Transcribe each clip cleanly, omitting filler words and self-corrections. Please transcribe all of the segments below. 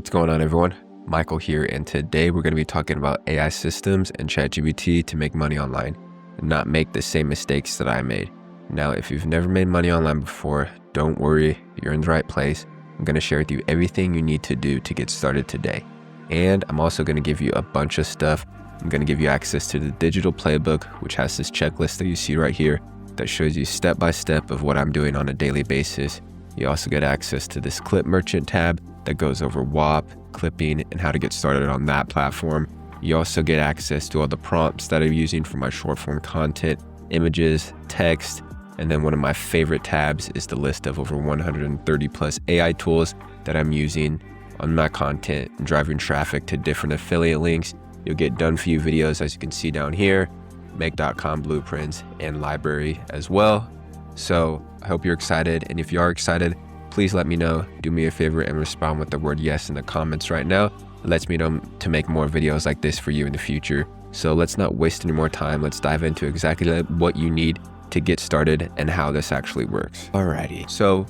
What's going on, everyone? Michael here, and today we're going to be talking about AI systems and ChatGPT to make money online and not make the same mistakes that I made. Now, if you've never made money online before, don't worry, you're in the right place. I'm going to share with you everything you need to do to get started today. And I'm also going to give you a bunch of stuff. I'm going to give you access to the digital playbook, which has this checklist that you see right here that shows you step by step of what I'm doing on a daily basis. You also get access to this clip merchant tab that goes over WAP, clipping, and how to get started on that platform. You also get access to all the prompts that I'm using for my short form content, images, text, and then one of my favorite tabs is the list of over 130 plus AI tools that I'm using on my content and driving traffic to different affiliate links. You'll get done for you videos, as you can see down here, make.com blueprints, and library as well. So I hope you're excited, and if you are excited, please let me know. Do me a favor and respond with the word yes in the comments right now. It lets me know to make more videos like this for you in the future. So let's not waste any more time. Let's dive into exactly what you need to get started and how this actually works. Alrighty, so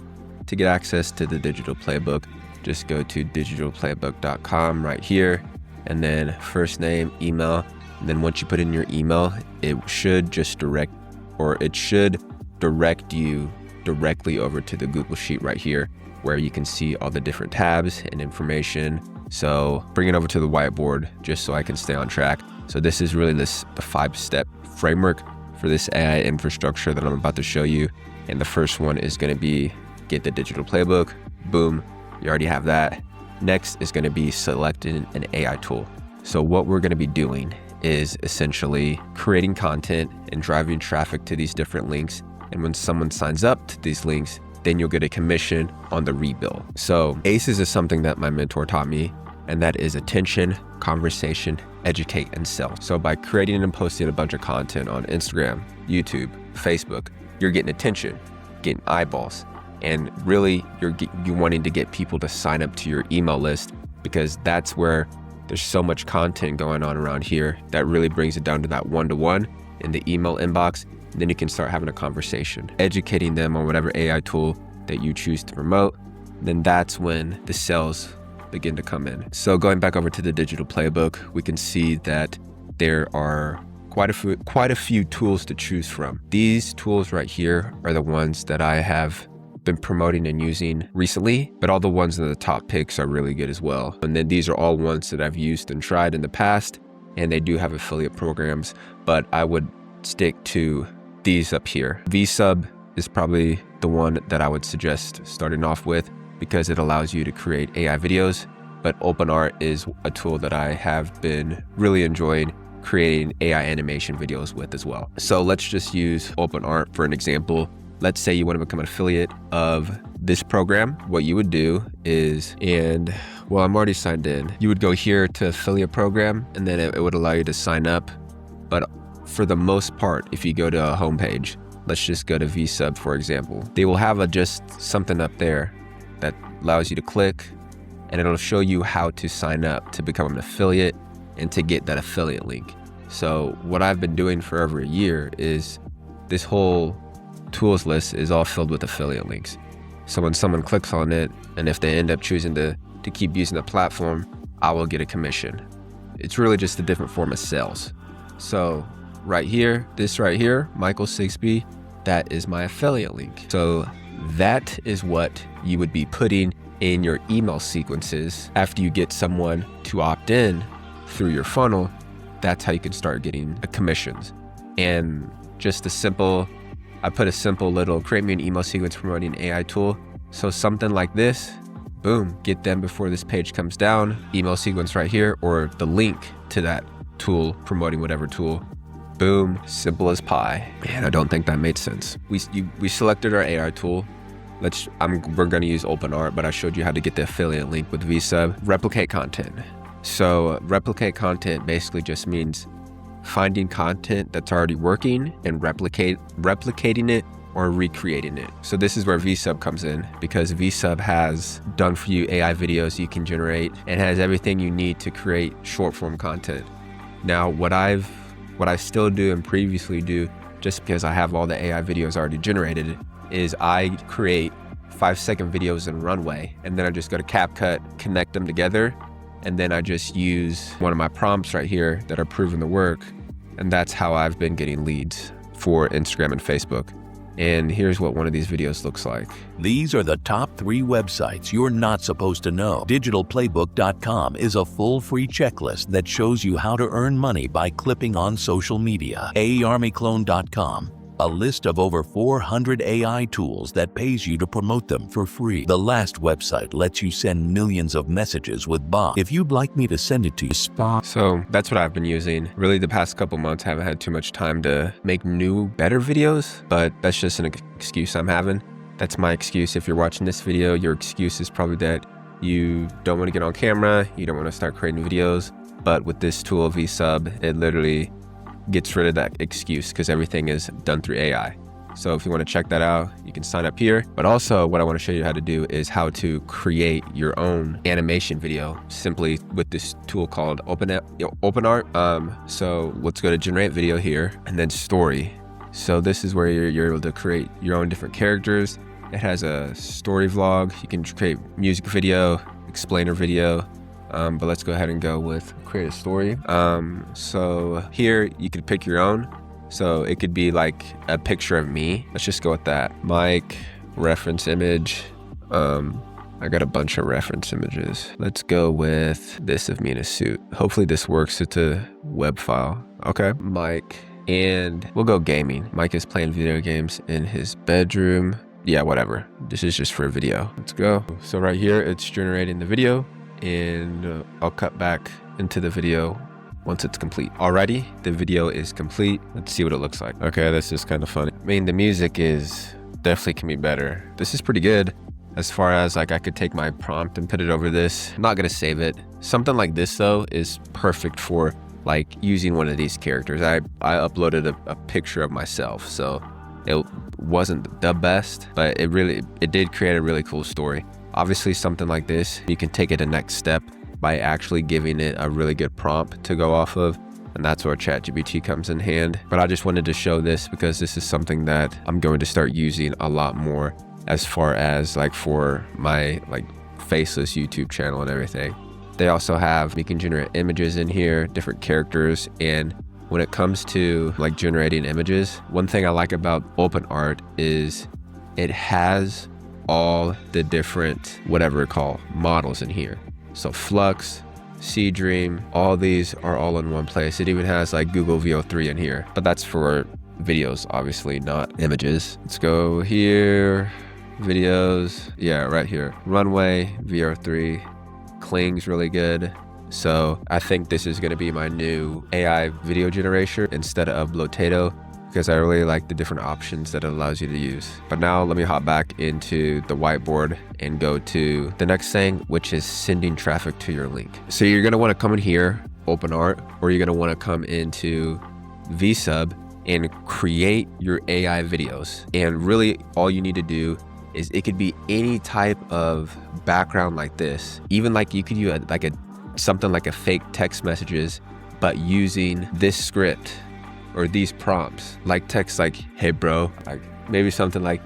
to get access to the digital playbook, just go to digitalplaybook.com right here, and then first name, email, and then once you put in your email, it should direct you directly over to the Google Sheet right here, where you can see all the different tabs and information. So bring it over to the whiteboard just so I can stay on track. So this is really the 5-step framework for this AI infrastructure that I'm about to show you. And the first one is going to be get the digital playbook. Boom, you already have that. Next is going to be selecting an AI tool. So what we're going to be doing is essentially creating content and driving traffic to these different links. And when someone signs up to these links, then you'll get a commission on the rebill. So ACEs is something that my mentor taught me, and that is attention, conversation, educate, and sell. So by creating and posting a bunch of content on Instagram, YouTube, Facebook, you're getting attention, getting eyeballs, and really you're wanting to get people to sign up to your email list, because that's where there's so much content going on around here that really brings it down to that one-to-one in the email inbox. Then you can start having a conversation, educating them on whatever AI tool that you choose to promote. Then that's when the sales begin to come in. So going back over to the digital playbook, we can see that there are quite a few tools to choose from. These tools right here are the ones that I have been promoting and using recently, but all the ones in the top picks are really good as well. And then these are all ones that I've used and tried in the past, and they do have affiliate programs, but I would stick to these up here. VSub is probably the one that I would suggest starting off with because it allows you to create AI videos, but OpenArt is a tool that I have been really enjoying creating AI animation videos with as well. So let's just use OpenArt for an example. Let's say you want to become an affiliate of this program. What you would do is, I'm already signed in. You would go here to affiliate program, and then it would allow you to sign up. But for the most part, if you go to a homepage, let's just go to VSub, for example, they will have just something up there that allows you to click, and it'll show you how to sign up to become an affiliate and to get that affiliate link. So what I've been doing for over a year is this whole tools list is all filled with affiliate links. So when someone clicks on it, and if they end up choosing to keep using the platform, I will get a commission. It's really just a different form of sales. So right here, this right here, Michael 6B, that is my affiliate link. So that is what you would be putting in your email sequences after you get someone to opt in through your funnel. That's how you can start getting commissions. And just I put a simple little create me an email sequence promoting an AI tool. So something like this, boom, get them before this page comes down, email sequence right here, or the link to that tool promoting whatever tool. Boom, simple as pie. Man, I don't think that made sense. We selected our AI tool. We're gonna use OpenArt, but I showed you how to get the affiliate link with VSub. Replicate content. So replicate content basically just means finding content that's already working and replicating it or recreating it. So this is where VSub comes in, because VSub has done for you AI videos you can generate and has everything you need to create short form content. Now, what I still do and previously do, just because I have all the AI videos already generated, is I create 5-second videos in Runway, and then I just go to CapCut, connect them together, and then I just use one of my prompts right here that are proven to work, and that's how I've been getting leads for Instagram and Facebook. And here's what one of these videos looks like. These are the top 3 websites you're not supposed to know. Digitalplaybook.com is a full free checklist that shows you how to earn money by clipping on social media. AARmyClone.com, a list of over 400 AI tools that pays you to promote them for free. The last website lets you send millions of messages with bots. If you'd like me to send it to you, So that's what I've been using. Really, the past couple months, I haven't had too much time to make new, better videos, but that's just an excuse I'm having. That's my excuse. If you're watching this video, your excuse is probably that you don't want to get on camera, you don't want to start creating videos. But with this tool, VSub, it literally gets rid of that excuse because everything is done through AI. So if you want to check that out, you can sign up here. But also what I want to show you how to do is how to create your own animation video simply with this tool called OpenArt. So let's go to generate video here and then story. So this is where you're able to create your own different characters. It has a story vlog. You can create music video, explainer video. But let's go ahead and go with create a story. So here you could pick your own. So it could be like a picture of me. Let's just go with that. Mic, reference image. I got a bunch of reference images. Let's go with this of me in a suit. Hopefully this works. It's a web file. Okay, Mike. And we'll go gaming. Mike is playing video games in his bedroom. Yeah, whatever. This is just for a video. Let's go. So right here, it's generating the video. And I'll cut back into the video once it's complete. Alrighty, the video is complete. Let's see what it looks like. Okay, this is kind of funny. I mean, the music is definitely can be better. This is pretty good as far as like I could take my prompt and put it over this. I'm not gonna save it. Something like this though is perfect for like using one of these characters. I uploaded a picture of myself, so it wasn't the best, but it did create a really cool story. Obviously, something like this, you can take it a next step by actually giving it a really good prompt to go off of. And that's where ChatGPT comes in hand. But I just wanted to show this because this is something that I'm going to start using a lot more as far as like for my like faceless YouTube channel and everything. They also have, you can generate images in here, different characters. And when it comes to like generating images, one thing I like about OpenArt is it has all the different whatever it called models in here. So Flux, Seedream, all these are all in one place. It even has like Google VO3 in here, but that's for videos, obviously not images. Let's go here, videos. Yeah, right here. Runway, VO3, Kling's really good. So I think this is gonna be my new AI video generator instead of Blotato, because I really like the different options that it allows you to use. But now let me hop back into the whiteboard and go to the next thing, which is sending traffic to your link. So you're gonna wanna come in here, OpenArt, or you're gonna wanna come into VSub and create your AI videos. And really all you need to do is it could be any type of background like this. Even like you could use something like a fake text messages, but using this script or these prompts, like text like, hey bro, like maybe something like,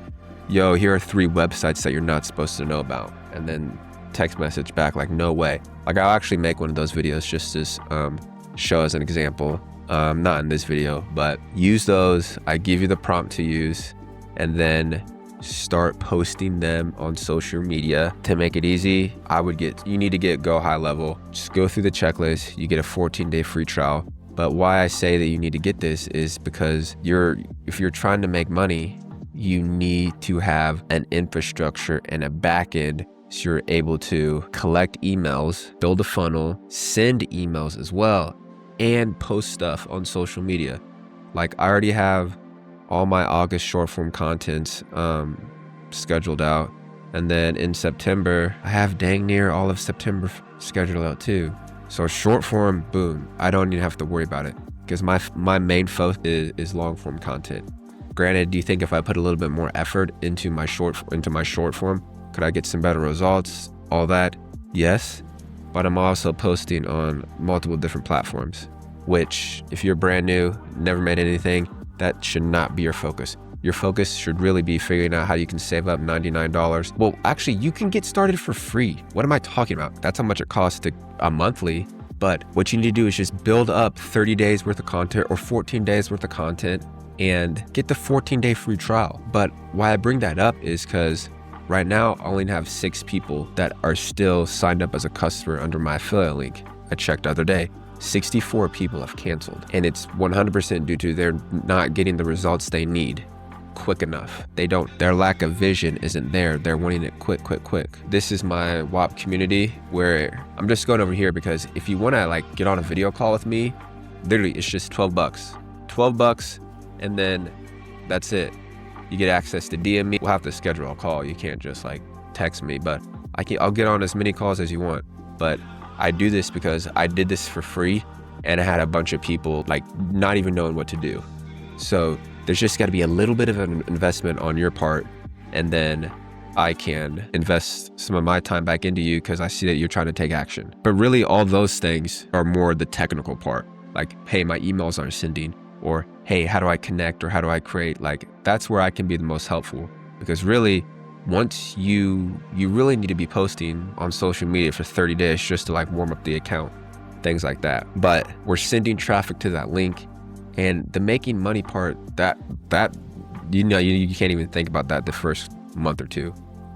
yo, here are 3 websites that you're not supposed to know about. And then text message back like, no way. Like I'll actually make one of those videos just to show as an example. Not in this video, but use those. I give you the prompt to use and then start posting them on social media. To make it easy, you need to go high level. Just go through the checklist. You get a 14-day free trial. But why I say that you need to get this is because if you're trying to make money, you need to have an infrastructure and a backend so you're able to collect emails, build a funnel, send emails as well, and post stuff on social media. Like I already have all my August short form contents scheduled out. And then in September, I have dang near all of September scheduled out too. So short form, boom, I don't even have to worry about it because my main focus is long form content. Granted, do you think if I put a little bit more effort into my short form, could I get some better results? All that, yes. But I'm also posting on multiple different platforms, which if you're brand new, never made anything, that should not be your focus. Your focus should really be figuring out how you can save up $99. Well, actually, you can get started for free. What am I talking about? That's how much it costs a monthly. But what you need to do is just build up 30 days worth of content or 14 days worth of content and get the 14-day free trial. But why I bring that up is because right now I only have 6 people that are still signed up as a customer under my affiliate link. I checked the other day, 64 people have canceled, and it's 100% due to they're not getting the results they need quick enough. Their lack of vision isn't there. They're wanting it quick. This is my WAP community where I'm just going over here because if you want to like get on a video call with me, literally it's just $12, and then that's it. You get access to DM me. We'll have to schedule a call. You can't just like text me, but I'll get on as many calls as you want. But I do this because I did this for free and I had a bunch of people like not even knowing what to do. So there's just got to be a little bit of an investment on your part, and then I can invest some of my time back into you because I see that you're trying to take action. But really all those things are more the technical part. Like, hey, my emails aren't sending, or hey, how do I connect, or how do I create? Like, that's where I can be the most helpful, because really once you really need to be posting on social media for 30 days just to like warm up the account, things like that. But we're sending traffic to that link, and the making money part, that you can't even think about that the first month or two,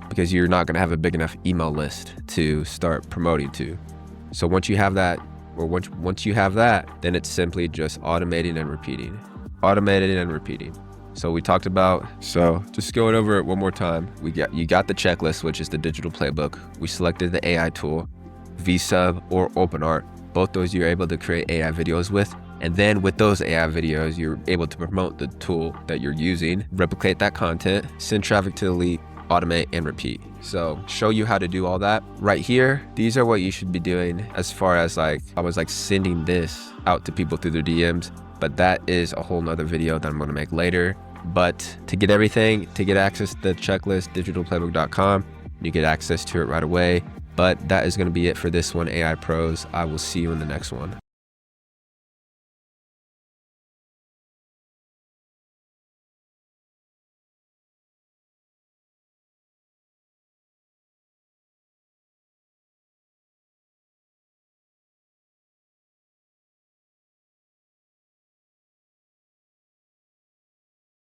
because you're not going to have a big enough email list to start promoting to. So once you have that, or once you have that, then it's simply just automating and repeating. So we talked about, so just going over it one more time, you got the checklist, which is the digital playbook. We selected the AI tool, VSub or OpenArt. Both those you're able to create AI videos with. And then with those AI videos, you're able to promote the tool that you're using, replicate that content, send traffic to the lead, automate, and repeat. So show you how to do all that right here. These are what you should be doing as far as like, I was like sending this out to people through their DMs, but that is a whole nother video that I'm going to make later. But to get everything, to get access to the checklist, digitalplaybook.com, you get access to it right away. But that is going to be it for this one, AI Pros. I will see you in the next one.